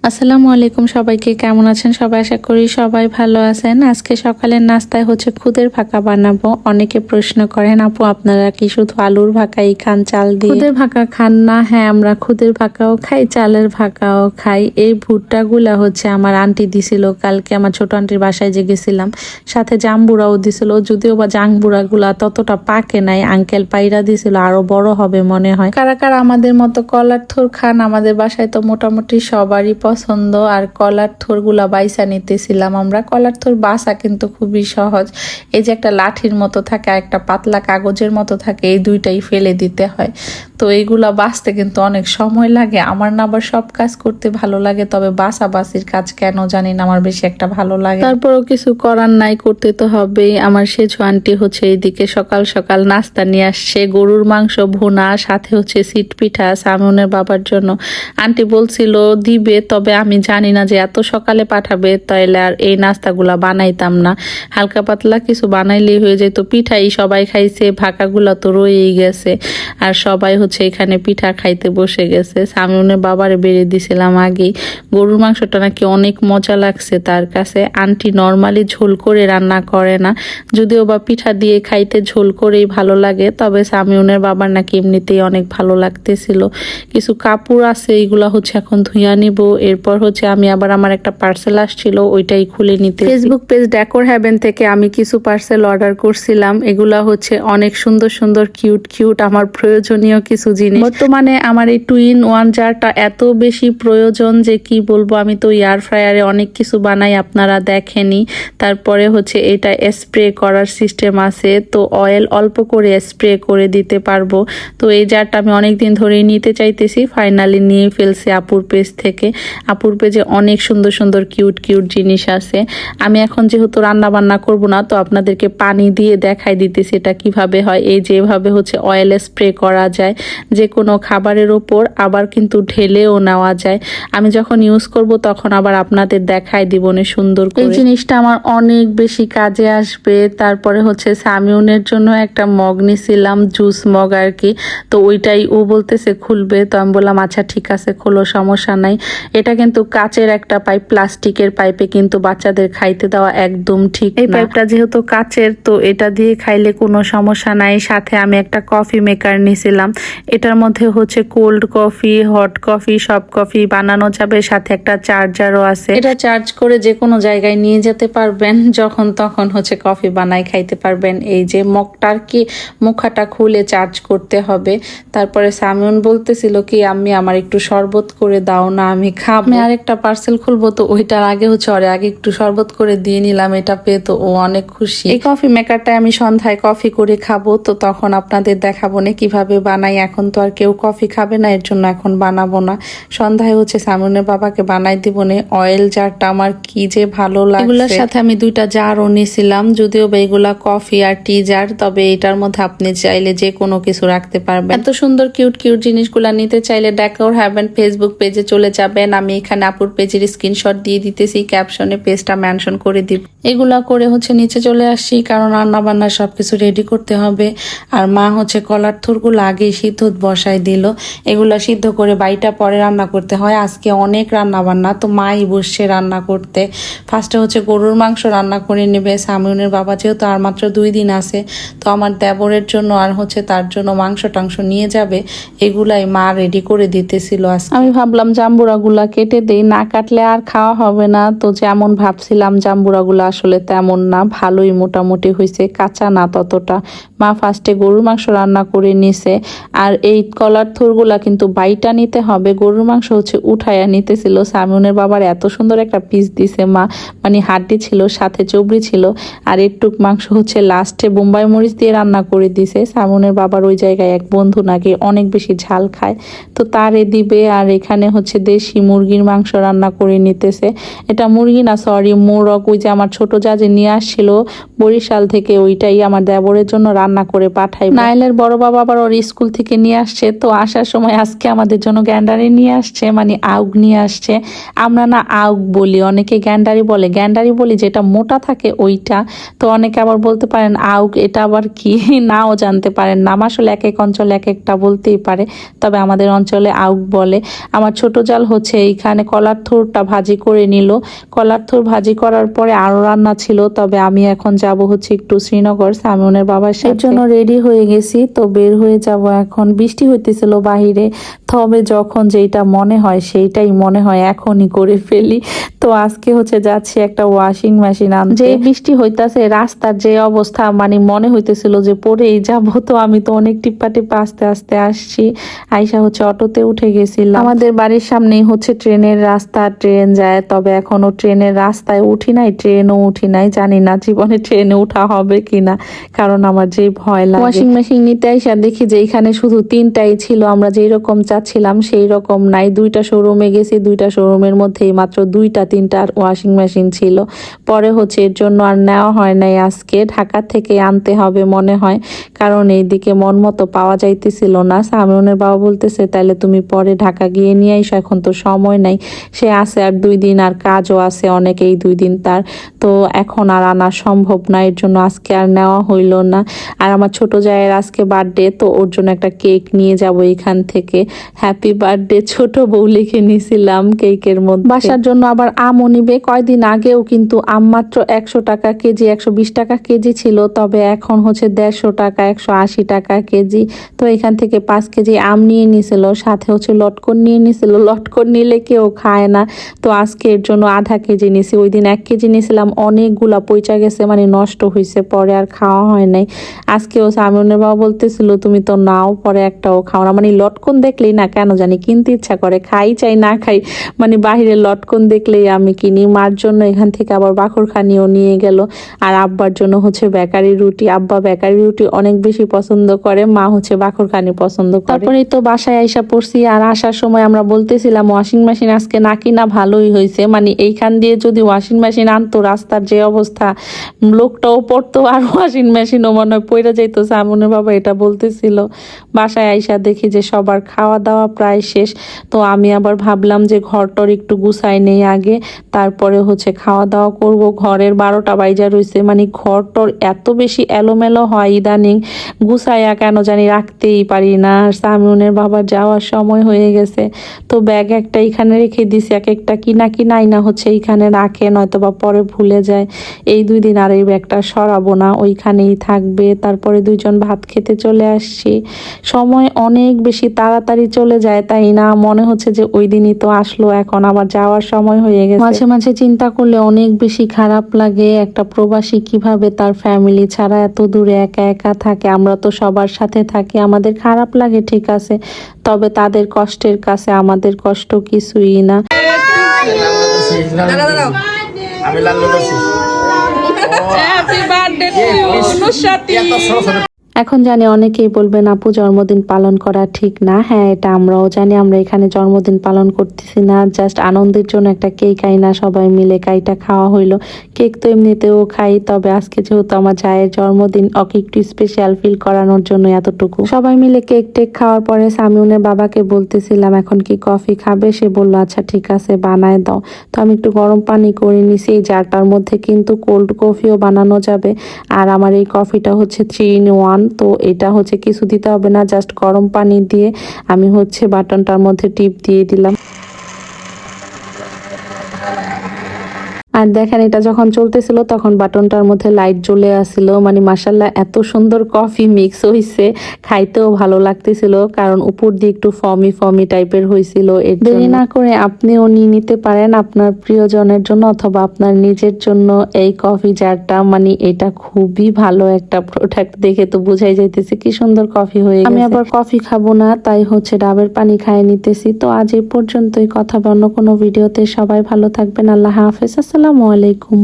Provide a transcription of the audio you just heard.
আসসালামু আলাইকুম, সবাইকে কেমন আছেন সবাই? আশা করি সবাই ভালো আছেন। আজকে সকালের নাস্তায় হচ্ছে খুদের ভাকা বানাবো। অনেকে প্রশ্ন করেন, আপু আপনারা কি শুধু আলুর ভাকাই খান চাল দিয়ে? খুদের ভাকা খান না? হ্যাঁ, আমরা খুদের ভাকাও খাই, চালের ভাকাও খাই। এই ভুট্টাগুলা হচ্ছে আমার আন্টি দিছিল কালকে, আমার ছোট আন্টির বাসায় যে গেছিলাম, সাথে জাম্বুরাও দিছিল। যদিও বা জাম্বুরাগুলা ততটা পাকে নাই, আঙ্কেল পাইরা দিছিল, আরো বড় হবে মনে হয়। কারা কারা আমাদের মতো কলার থোর খান? আমাদের বাসায় তো মোটামুটি সবারই পছন্দ। আর কলার থোরগুলা বাইসা নিতেছিলাম আমরা। কলার থোর বাসা কিন্তু খুবই সহজ। এই যে একটা লাঠির মতো থাকে আর একটা পাতলা কাগজের মতো থাকে, এই দুইটাই ফেলে দিতে হয়। তো এইগুলা বাছতে কিন্তু অনেক সময় লাগে। আমার না আবার সব কাজ করতে ভালো লাগে, তবে বাছাবাছির কাজ কেন জানি না আমার বেশি একটা ভালো লাগে। তারপরও কিছু করার নাই, করতে তো হবেই। আমার সেজু আন্টি হচ্ছে এইদিকে সকাল সকাল নাস্তা নিয়ে আসছে, গরুর মাংস ভুনা, সাথে হচ্ছে সিট পিঠা সামনের বাবার জন্য। আন্টি বলছিল দিবে, তবে আমি জানি না যে এত সকালে পাঠাবে, তাইলে আর এই নাস্তাগুলা বানাইতাম না। হালকা পাতলা কিছু বানাইলেই হয়ে যেত। পিঠাই সবাই খাইছে, ভাকাগুলা তো রয়েই গেছে। আর সবাই হচ্ছে এখানে পিঠা খাইতে বসে গেছে। সামিউনের বাবারে বেড়ে দিছিলাম আগেই। গরুর মাংসটা নাকি অনেক মজা লাগছে তার কাছে। আন্টি নর্মালি ঝোল করে রান্না করে না, যদিও বা পিঠা দিয়ে খাইতে ঝোল করেই ভালো লাগে, তবে সামিউনের বাবার নাকি এমনিতেই অনেক ভালো লাগতেছিল। কিছু কাপড় আছে, এইগুলা হচ্ছে এখন ধুইয়া নিব। এরপর হচ্ছে আমি আবার আমার একটা পার্সেল আসছিল, ওইটাই খুলে নিতে। ফেসবুক পেজ ডেকোর হ্যাভেন থেকে আমি কিছু পার্সেল অর্ডার করছিলাম। এগুলা হচ্ছে অনেক সুন্দর সুন্দর কিউট আমার প্রয়োজনীয় কিছু জিনিস। বর্তমানে আমার এই 2-in-1 জারটা এত বেশি প্রয়োজন যে কি বলবো। আমি তো এয়ার ফ্রায়ারে অনেক কিছু বানাই, আপনারা দেখেনি। তারপরে হচ্ছে এটা স্প্রে করার সিস্টেম আছে, তো অয়েল অল্প করে স্প্রে করে দিতে পারবো। তো এই জারটা আমি অনেকদিন ধরেই নিতে চাইতেছি, ফাইনালি নিয়ে ফেলছি আপুর পেজ থেকে। আপুর পেজে অনেক সুন্দর সুন্দর কিউট জিনিস আছে। আমি এখন যেহেতু রান্না বান্না করব না, তো আপনাদেরকে পানি দিয়ে দেখাই দিতেছি এটা কিভাবে হয়। এই যেভাবে হচ্ছে অয়েল স্প্রে করা যায় যে কোনো খাবারের ওপর, আবার কিন্তু ঢেলেও নেওয়া যায়। আমি যখন ইউজ করব তখন আবার আপনাদের দেখাই দিব না সুন্দর করে। এই জিনিসটা আমার অনেক বেশি কাজে আসবে। তারপরে হচ্ছে সামিউনের জন্য একটা মগ নিছিলাম, জুস মগ আর কি। তো ওইটাই ও বলতেছে খুলবে, তো আমি বললাম আচ্ছা ঠিক আছে খোলো, সমস্যা নাই। এটা কিন্তু কাচের একটা পাইপ, প্লাস্টিকের পাইপে কিন্তু বাচ্চাদের খাইতে দেওয়া একদম ঠিক না। এই পাইপটা যেহেতু কাচের, তো এটা দিয়ে খাইলে কোনো সমস্যা নাই। সাথে আমি একটা কফি মেকার নিছিলাম। এটার মধ্যে হচ্ছে কোল্ড কফি, হট কফি, সব কফি বানানো যাবে। সাথে একটা চার্জারও আছে, এটা চার্জ করে যে কোনো জায়গায় নিয়ে যেতে পারবেন, যখন তখন হচ্ছে কফি বানাই খাইতে পারবেন। এই যে মগটার কি মুখাটা খুলে চার্জ করতে হবে। তারপরে সামিউন বলতেছিল কি আমি আমার একটু শরবত করে দাও না, আমি খাবো। আমি আরেকটা পার্সেল খুলবো, তো ওইটার আগে হচ্ছে ওরে আগে একটু শরবত করে দিয়ে নিলাম। এটা পেয়ে তো ও অনেক খুশি। এই কফি মেকারটা আমি সন্ধ্যায় কফি করে খাবো, তো তখন আপনাদের দেখাবো না কিভাবে বানাই। এখন তো আর কেউ কফি খাবে না, এর জন্য এখন বানাবো না। সন্ধ্যায় হচ্ছে সামিউনের বাবাকে বানাই দিব না। অয়েল জারটা আমার কি যে ভালো লাগে। এগুলোর সাথে আমি 2টা জারও নিয়েছিলাম, যদিও বা এগুলা কফি আর টি জার, তবে এটার মধ্যে আপনি চাইলে যে কোনো কিছু রাখতে পারবেন। এত সুন্দর কিউট জিনিসগুলা নিতে চাইলে ডেকোর হ্যাভেন ফেসবুক পেজে চলে যাবেন। আমি এখানে আপুর পেজের স্ক্রিনশট দিয়ে দিতেছি, ক্যাপশনে পেজটা মেনশন করে দিব। এগুলা করে হচ্ছে নিচে চলে আসছি, কারণ রান্না বান্না সবকিছু রেডি করতে হবে। আর মা হচ্ছে কলার থোরগুলো আগেই সিদ্ধ বসাই দিল। এগুলা সিদ্ধ করে বাইটা পরে রান্না করতে হয়। আজকে অনেক রান্না বান্না, তো মাই বসছে রান্না করতে। ফার্স্টে হচ্ছে গরুর মাংস রান্না করে নেবে সামিউনের বাবা, যেহেতু আর মাত্র 2 দিন আছে, তো আমার দেবরের জন্য আর হচ্ছে তার জন্য মাংস টাংস নিয়ে যাবে। এগুলাই মা রেডি করে দিতেছিল। আমি ভাবলাম জাম্বুরাগুলা কেটে দেই, না কাটলে আর খাওয়া হবে না। তো যেমন ভাবছিলাম জাম্বুরাগুলা আসলে তেমন না, ভালোই মোটামুটি হয়েছে, কাঁচা না ততটা। মা ফার্স্টে গরুর মাংস রান্না করে নিছে। আর এই কলার থোরগুলা কিন্তু বাইটা নিতে হবে, গরুর মাংস হচ্ছে উঠাইয়া নিতেছিল। সামিউনের বাবার এত সুন্দর একটা পিস দিছে মা, মানে হাড্ডি ছিল, সাথে চবড়ি ছিল। আর একটুক মাংস হচ্ছে লাস্টে বোম্বাই মরিচ দিয়ে রান্না করে দিছে। সামিউনের বাবার ওই জায়গায় এক বন্ধু নাকি অনেক বেশি ঝাল খায়, তো তারে দিবে। আর এখানে হচ্ছে দেশি মুরগির মাংস রান্না করে নিতেছে। এটা মুরগি না, সরি মোরগ। ওই যে আমার ছোট যা যে নিয়ে আসছিল বরিশাল থেকে, ওইটাই আমার দেবরের জন্য রান্না করে পাঠাই। নাইলের বড় বাবা আবার ওর স্কুল থেকে থেকে নিয়ে আসছে। তো আসার সময় আজকে আমাদের জন্য গ্যান্ডারি নিয়ে আসছে, মানে আউগ নিয়ে আসছে। আমরা না আউগ বলি, অনেকে গ্যান্ডারি বলে। গ্যান্ডারি বলি যেটা মোটা থাকে ওইটা। তো অনেকে আবার বলতে পারেন আউগ, এটা আবার কি নাও জানতে পারেন। নাম আসলে এক এক অঞ্চলে এক একটা বলতেই পারে, তবে আমাদের অঞ্চলে আউগ বলে। আমার ছোট জাল হচ্ছে এইখানে কলার থুরটা ভাজি করে নিল। কলার থুর ভাজি করার পরে আরো রান্না ছিল। তবে আমি এখন যাব হচ্ছে একটু শ্রীনগর সামিউনের বাবার সাথে, জন্য রেডি হয়ে গেছি। তো বের হয়ে যাব এখন। বৃষ্টি হইতেছিল বাহিরে, তবে যখন যেটা মনে হয় সেইটাই মনে হয় এখনই করে ফেলি। তো আজকে হচ্ছে যাচ্ছি একটা ওয়াশিং মেশিন আনতে। যে বৃষ্টি হইতাছে, রাস্তার যে অবস্থা, মানে মনে হইতেছিল যে পরেই যাব। তো আমি তো অনেক টিপ্পা টিপ্পা আস্তে আস্তে আসছি। আইসা হচ্ছে অটোতে উঠে গেছিলাম। আমাদের বাড়ির সামনেই হচ্ছে ট্রেনের রাস্তা, ট্রেন যায়। তবে এখনো ট্রেনের রাস্তায় উঠি নাই, ট্রেনও উঠি নাই। জানি না জীবনে ট্রেনে উঠা হবে কিনা, কারণ আমার যে ভয় লাগে। ওয়াশিং মেশিন নিতে আইসা দেখি যে এখানে শুধু 3টাই ছিল, আমরা যেই রকম চাচ্ছিলাম সেই রকম নাই। 2টা শোরুমে গেছি, 2টা শোরুমের মধ্যেই মাত্র 2টা 3টা ওয়াশিং মেশিন ছিল। পরে হচ্ছে এর জন্য আর নেওয়া হয় নাই। আজকে ঢাকা থেকে আনতে হবে মনে হয়, কারণ এইদিকে মন মতো পাওয়া যাইতেছিল না। সামিউনের বাবা বলতেছে তাহলে তুমি পরে ঢাকা গিয়ে নিয়ে আইসো, এখন তো সময় নাই। সে আছে আর 2 দিন, আর কাজও আছে অনেক এই 2 দিন তার। তো এখন আর আনা সম্ভব না, এর জন্য আজকে আর নেওয়া হইল না। আর আমার ছোট জায়ের আজকে বার্থডে, তো ওর জন্য একটা কেক নিয়ে যাব এখান থেকে। হ্যাপি বার্থডে ছোট বউ লিখে নিয়েছিলাম কেকের মধ্যে। বাসার জন্য আবার আমও নিবে। কয়দিন আগেও কিন্তু আম মাত্র 100 টাকা কেজি, 120 টাকা কেজি ছিল। তবে এখন হচ্ছে 150 টাকা, 180 টাকা কেজি। তো এখান থেকে 5 কেজি আম নিয়ে নিছিল, সাথে হচ্ছে লটকন নিয়ে নিছিল। লটকন নিলে কেউ খায় না, তো আজকে এর জন্য আধা কেজি নিছি। ওই দিন 1 কেজি নিয়েছিলাম, অনেকগুলা পচা গেছে, মানে নষ্ট হয়েছে, পরে আর খাওয়া হয় নাই। আজকেও সামিউনের বাবা বলতেছিল তুমি তো নাও, পরে একটাও খাও না। মানে লটকন দেখলেই না কেন জানি কিনতে ইচ্ছা করে, খাই চাই না খাই, মানে বাহিরে লটকন দেখলেই আমি কিনি। মার জন্য এখান থেকে আবার বাখরখানিও নিয়ে গেল। আর আব্বার জন্য হচ্ছে বেকারি রুটি। আব্বা বেকারি রুটি অনেক বেশি পছন্দ করে, মা হচ্ছে বাখরখানি পছন্দ করে। তারপরেই তো বাসায় আইসা পড়ছি। আর আসার সময় আমরা বলতেছিলাম ওয়াশিং মেশিন আজকে না কিনা ভালোই হয়েছে, মানে এইখান দিয়ে যদি ওয়াশিং মেশিন আনতো, রাস্তার যে অবস্থা, লোকটাও পড়তো আর ওয়াশিং মেশিনও মনে হয় পড়ে যাইতো। সামনের বাবা এটা বলতেছিল। বাসায় আইসা দেখি যে সবার খাওয়া দাওয়া প্রায় শেষ। তো আমি আবার ভাবলাম যে ঘরটর একটু গুছাই নেই আগে, তারপরে হচ্ছে খাওয়া দাওয়া করব। ঘরের 12টা বাইজা রয়েছে, মানে ঘরটর এত বেশি এলোমেলো হয় ইদানিং, গুছাইয়া কেন জানি রাখতেই পারি না। আর সামিউনের বাবার যাওয়ার সময় হয়ে গেছে, তো ব্যাগ একটা এখানে রেখে দিছি। এক একটা কিনাই না হচ্ছে এইখানে রাখে, নয়তো বা পরে ভুলে যায়। এই 2 দিন আর এই ব্যাগটা সরাবো না, ওইখানেই থাকবে। তারপরে 2জন ভাত খেতে চলে আসছি। সময় অনেক বেশি তাড়াতাড়ি চলে যায়, তাই না? মনে হচ্ছে যে ওই দিনই তো আসলো, এখন আবার যাওয়ার সময় হয়ে গেছে। মাঝে মাঝে চিন্তা করলে অনেক বেশি খারাপ লাগে, একটা প্রবাসী কিভাবে তার ফ্যামিলি ছাড়া এত দূরে একা একা থাকে। আমরা তো সবার সাথে থাকি, আমাদের খারাপ লাগে ঠিক আছে, তবে তাদের কষ্টের কাছে আমাদের কষ্ট কিছুই না। আমি লাল হ্যাপি বার্থডে টু ইউ নুসরাতি। এখন জানি অনেকেই বলবেন আপু জন্মদিন পালন করা ঠিক না। হ্যাঁ, এটা আমরাও জানি। আমরা এখানে জন্মদিন পালন করতেছি না, জাস্ট আনন্দের জন্য একটা কেক আইনা সবাই মিলে কাইটা খাওয়া হইলো। কেক তো এমনিতেও খাই, তবে আজকে যেহেতু আমার জায়ের জন্মদিন, ওকে একটু স্পেশাল ফিল করানোর জন্য এতটুকু। সবাই মিলে কেক টেক খাওয়ার পরে সামিউনের বাবাকে বলতেছিলাম এখন কি কফি খাবে। সে বললো আচ্ছা ঠিক আছে বানায় দাও। তো আমি একটু গরম পানি করে নিছি। এই জারটার মধ্যে কিন্তু কোল্ড কফিও বানানো যাবে। আর আমার এই কফিটা হচ্ছে 3 in 1। তো এটা হচ্ছে কিছু দিতে হবে না, জাস্ট গরম পানি দিয়ে আমি হচ্ছে বাটনটার মধ্যে টিপ দিয়ে দিলাম। আর দেখেন এটা যখন চলতেছিল তখন বাটনটার মধ্যে লাইট জ্বলে আসছিল, মানে মাশাআল্লাহ এত সুন্দর কফি মিক্স হইছে, খাইতেও ভালো লাগতেছিল, কারণ উপর দিয়ে একটু ফমি টাইপের হয়েছিল। দেরি না করে আপনিও নিয়ে নিতে পারেন আপনার প্রিয়জনের জন্য অথবা আপনার নিজের জন্য এই কফি জারটা। মানে এটা খুবই ভালো একটা প্রোডাক্ট, দেখে তো বোঝাই যাইতেছে কি সুন্দর কফি হয়ে গেছে। আমি আবার কফি খাবো না, তাই হচ্ছে ডাবের পানি খাইয়ে নিতেছি। তো আজ এই পর্যন্তই, কথা অন্য কোনো ভিডিওতে। সবাই ভালো থাকবেন, আল্লাহ হাফেজ, আসসালামু আলাইকুম।